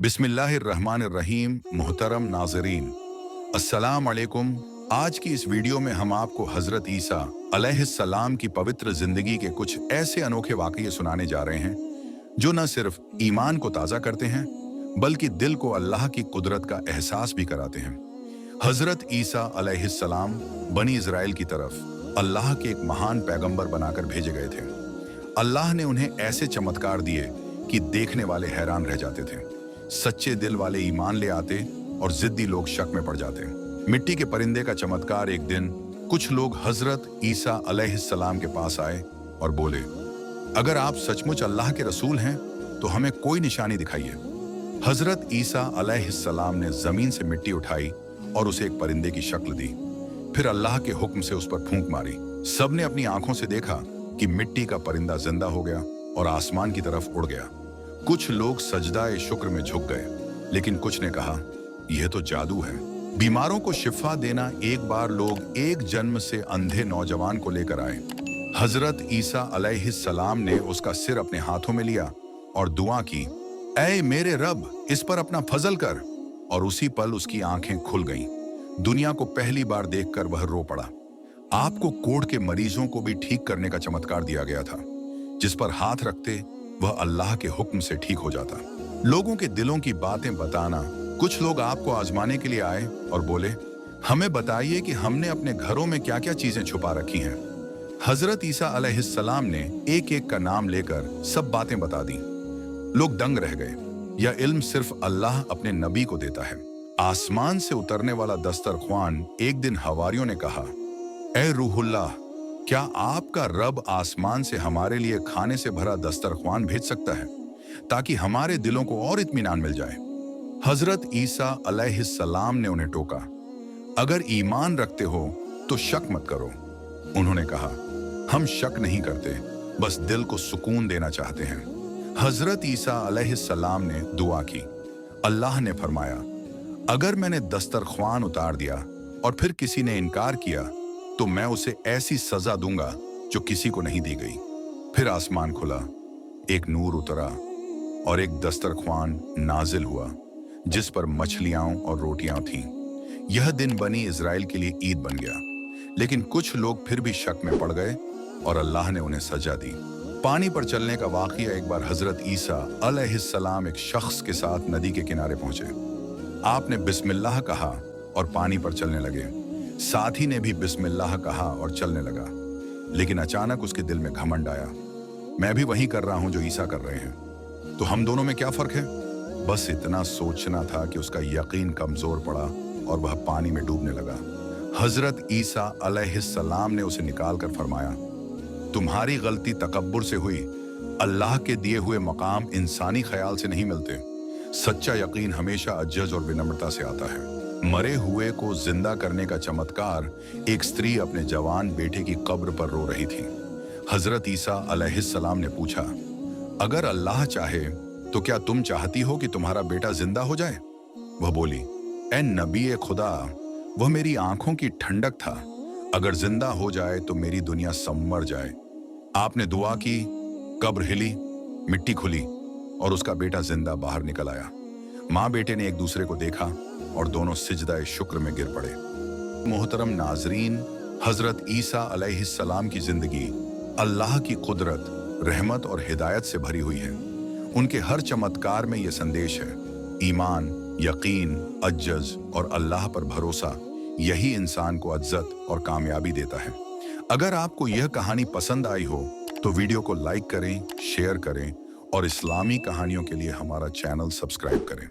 बिस्मिल्लाहिर्रहमानिर्रहीम। मुहतरम नाज़रीन, अस्सलाम अलैकुम। आज की इस वीडियो में हम आपको हज़रत ईसा अलैहिस्सलाम की पवित्र ज़िंदगी के कुछ ऐसे अनोखे वाक़ये सुनाने जा रहे हैं जो न सिर्फ ईमान को ताज़ा करते हैं बल्कि दिल को अल्लाह की कुदरत का एहसास भी कराते हैं। हज़रत ईसा अलैहिस्सलाम बनी इज़राइल की तरफ अल्लाह के एक महान पैगंबर बनाकर भेजे गए थे। अल्लाह ने उन्हें ऐसे चमत्कार दिए कि देखने वाले हैरान रह जाते थे। सच्चे दिल वाले ईमान ले आते और जिद्दी लोग शक में पड़ जाते। मिट्टी के परिंदे का चमत्कार। एक दिन कुछ लोग हजरत ईसा अलैहिस्सलाम के पास आए और बोले, अगर आप सचमुच अल्लाह के रसूल हैं तो हमें कोई निशानी दिखाइए। हजरत ईसा अलैहिस्सलाम ने जमीन से मिट्टी उठाई और उसे एक परिंदे की शक्ल दी। फिर अल्लाह के हुक्म से उस पर फूंक मारी। सबने अपनी आंखों से देखा कि मिट्टी का परिंदा जिंदा हो गया और आसमान की तरफ उड़ गया। कुछ लोग सजदाए शुक्र में झुक गए, लेकिन कुछ ने कहा, यह तो जादू है। बीमारों को शिफा देना। एक बार लोग एक जन्म से अंधे नौजवान को लेकर आए। हजरत ईसा अलैहिस्सलाम ने उसका सिर अपने हाथों में लिया और दुआ की, ऐ मेरे रब, इस पर अपना फजल कर। और उसी पल उसकी आंखें खुल गईं। दुनिया को पहली बार देखकर वह रो पड़ा। आपको कोढ़ के मरीजों को भी ठीक करने का चमत्कार दिया गया था। जिस पर हाथ रखते वह अल्लाह के हुक्म से ठीक हो जाता। लोगों के दिलों की बातें बताना। कुछ लोग आपको आजमाने के लिए आए और बोले, हमें बताइए कि हमने अपने घरों में क्या क्या चीजें छुपा रखी हैं। हजरत ईसा अलैहिस्सलाम ने एक एक का नाम लेकर सब बातें बता दी। लोग दंग रह गए। यह इल्म सिर्फ अल्लाह अपने नबी को देता है। आसमान से उतरने वाला दस्तरख्वान। एक दिन हवारियों ने कहा, ए रूहुल्लाह, क्या आपका रब आसमान से हमारे लिए खाने से भरा दस्तरख्वान भेज सकता है ताकि हमारे दिलों को और इत्मीनान मिल जाए। हजरत ईसा अलैहिस्सलाम ने उन्हें टोका, अगर ईमान रखते हो तो शक मत करो। उन्होंने कहा, हम शक नहीं करते, बस दिल को सुकून देना चाहते हैं। हजरत ईसा अलैहिस्सलाम ने दुआ की। अल्लाह ने फरमाया, अगर मैंने दस्तरख्वान उतार दिया और फिर किसी ने इनकार किया तो मैं उसे ऐसी सजा दूंगा जो किसी को नहीं दी गई। फिर आसमान खुला, एक नूर उतरा और एक दस्तरख्वान नाजिल हुआ जिस पर मछलियां और रोटियां थीं। यह दिन बनी इज़राइल के लिए ईद बन गया। लेकिन कुछ लोग फिर भी शक में पड़ गए और अल्लाह ने उन्हें सजा दी। पानी पर चलने का वाक़या। एक बार हजरत ईसा अलैहिस्सलाम एक शख्स के साथ नदी के किनारे पहुंचे। आपने बिस्मिल्लाह कहा और पानी पर चलने लगे। साथी ने भी बिस्मिल्लाह कहा और चलने लगा। लेकिन अचानक उसके दिल में घमंड आया, मैं भी वही कर रहा हूं जो ईसा कर रहे हैं, तो हम दोनों में क्या फर्क है। बस इतना सोचना था कि उसका यकीन कमजोर पड़ा और वह पानी में डूबने लगा। हजरत ईसा अलैहिस्सलाम ने उसे निकाल कर फरमाया, तुम्हारी गलती तकब्बुर से हुई। अल्लाह के दिए हुए मकाम इंसानी ख्याल से नहीं मिलते। सच्चा यकीन हमेशा अज्जज और विनम्रता से आता है। मरे हुए को जिंदा करने का चमत्कार। एक स्त्री अपने जवान बेटे की कब्र पर रो रही थी। हजरत ईसा अलैहिस्सलाम ने पूछा, अगर अल्लाह चाहे तो क्या तुम चाहती हो कि तुम्हारा बेटा जिंदा हो जाए। वह बोली, ए नबी खुदा, वह मेरी आंखों की ठंडक था। अगर जिंदा हो जाए तो मेरी दुनिया संवर जाए। आपने दुआ की, कब्र हिली, मिट्टी खुली और उसका बेटा जिंदा बाहर निकल आया। माँ बेटे ने एक दूसरे को देखा और दोनों सिजदाए शुक्र में गिर पड़े। मोहतरम नाजरीन, हजरत ईसा अलैहिस्सलाम की जिंदगी अल्लाह की कुदरत, रहमत और हिदायत से भरी हुई है। उनके हर चमत्कार में यह संदेश है, ईमान, यकीन, अज्जज और अल्लाह पर भरोसा, यही इंसान को इज्जत और कामयाबी देता है। अगर आपको यह कहानी पसंद आई हो तो वीडियो को लाइक करें, शेयर करें और इस्लामी कहानियों के लिए हमारा चैनल सब्सक्राइब करें।